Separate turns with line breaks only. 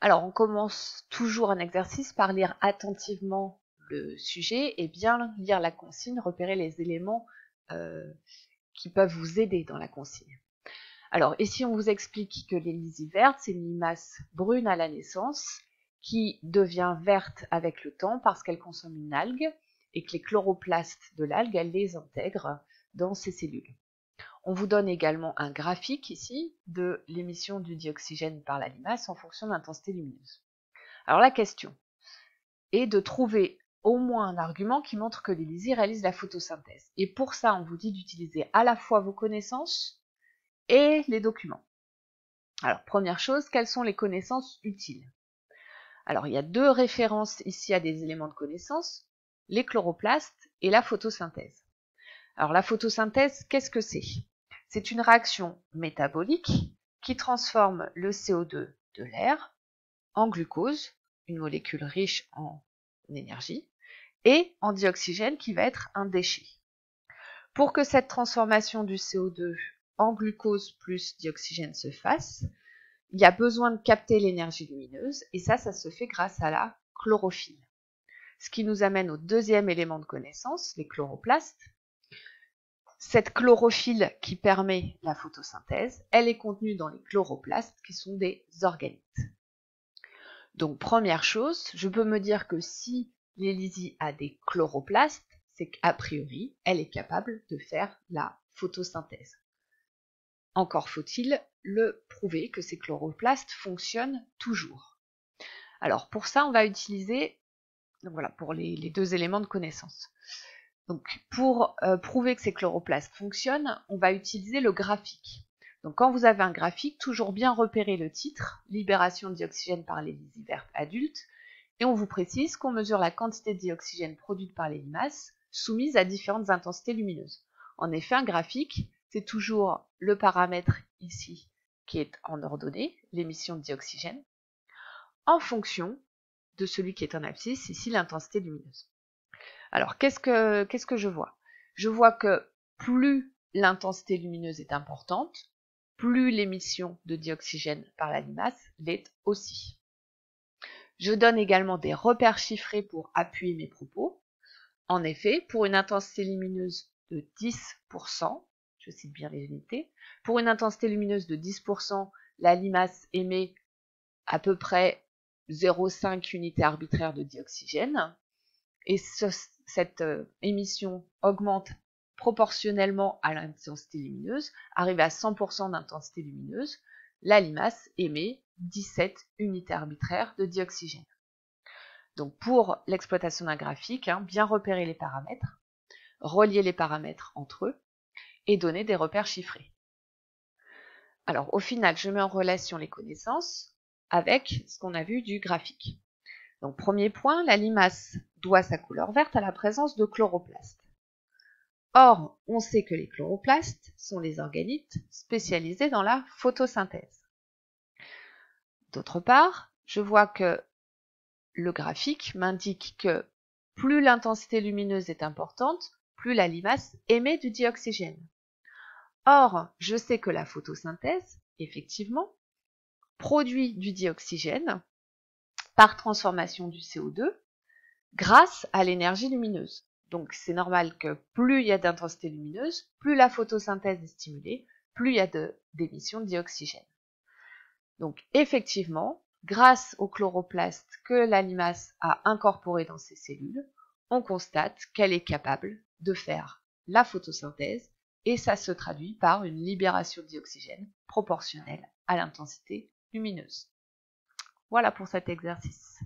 Alors, on commence toujours un exercice par lire attentivement le sujet et bien lire la consigne, repérer les éléments qui peuvent vous aider dans la consigne. Alors, ici, on vous explique que l'hélicie verte, c'est une limace brune à la naissance qui devient verte avec le temps parce qu'elle consomme une algue et que les chloroplastes de l'algue, elles les intègrent dans ses cellules. On vous donne également un graphique ici de l'émission du dioxygène par la limace en fonction de l'intensité lumineuse. Alors la question est de trouver au moins un argument qui montre que l'hélicie réalise la photosynthèse. Et pour ça, on vous dit d'utiliser à la fois vos connaissances et les documents. Alors première chose, quelles sont les connaissances utiles? Alors il y a deux références ici à des éléments de connaissance, les chloroplastes et la photosynthèse. Alors la photosynthèse, qu'est-ce que c'est? C'est une réaction métabolique qui transforme le CO2 de l'air en glucose, une molécule riche en énergie, et en dioxygène qui va être un déchet. Pour que cette transformation du CO2 en glucose plus dioxygène se fasse, il y a besoin de capter l'énergie lumineuse, et ça se fait grâce à la chlorophylle. Ce qui nous amène au deuxième élément de connaissance, les chloroplastes. Cette chlorophylle qui permet la photosynthèse, elle est contenue dans les chloroplastes qui sont des organites. Donc première chose, je peux me dire que si l'hélicie a des chloroplastes, c'est qu'a priori, elle est capable de faire la photosynthèse. Encore faut-il le prouver que ces chloroplastes fonctionnent toujours. Alors pour ça, on va utiliser, donc voilà, pour les deux éléments de connaissance. Donc, pour prouver que ces chloroplastes fonctionnent, on va utiliser le graphique. Donc, quand vous avez un graphique, toujours bien repérer le titre, libération de dioxygène par l'hélicie verte adulte, et on vous précise qu'on mesure la quantité de dioxygène produite par les limaces soumise à différentes intensités lumineuses. En effet, un graphique, c'est toujours le paramètre ici qui est en ordonnée, l'émission de dioxygène, en fonction de celui qui est en abscisse, ici l'intensité lumineuse. Alors, qu'est-ce que je vois? Je vois que plus l'intensité lumineuse est importante, plus l'émission de dioxygène par la limace l'est aussi. Je donne également des repères chiffrés pour appuyer mes propos. En effet, pour une intensité lumineuse de 10%, je cite bien les unités, pour une intensité lumineuse de 10%, la limace émet à peu près 0,5 unités arbitraires de dioxygène. Et cette émission augmente proportionnellement à l'intensité lumineuse. Arrivé à 100% d'intensité lumineuse, la limace émet 17 unités arbitraires de dioxygène. Donc pour l'exploitation d'un graphique, bien repérer les paramètres, relier les paramètres entre eux et donner des repères chiffrés. Alors au final, je mets en relation les connaissances avec ce qu'on a vu du graphique. Donc premier point, la limace doit sa couleur verte à la présence de chloroplastes. Or, on sait que les chloroplastes sont les organites spécialisés dans la photosynthèse. D'autre part, je vois que le graphique m'indique que plus l'intensité lumineuse est importante, plus la limace émet du dioxygène. Or, je sais que la photosynthèse, effectivement, produit du dioxygène par transformation du CO2 grâce à l'énergie lumineuse. Donc c'est normal que plus il y a d'intensité lumineuse, plus la photosynthèse est stimulée, plus il y a d'émissions de dioxygène. Donc effectivement, grâce aux chloroplastes que la limace a incorporés dans ses cellules, on constate qu'elle est capable de faire la photosynthèse et ça se traduit par une libération de dioxygène proportionnelle à l'intensité lumineuse. Voilà pour cet exercice.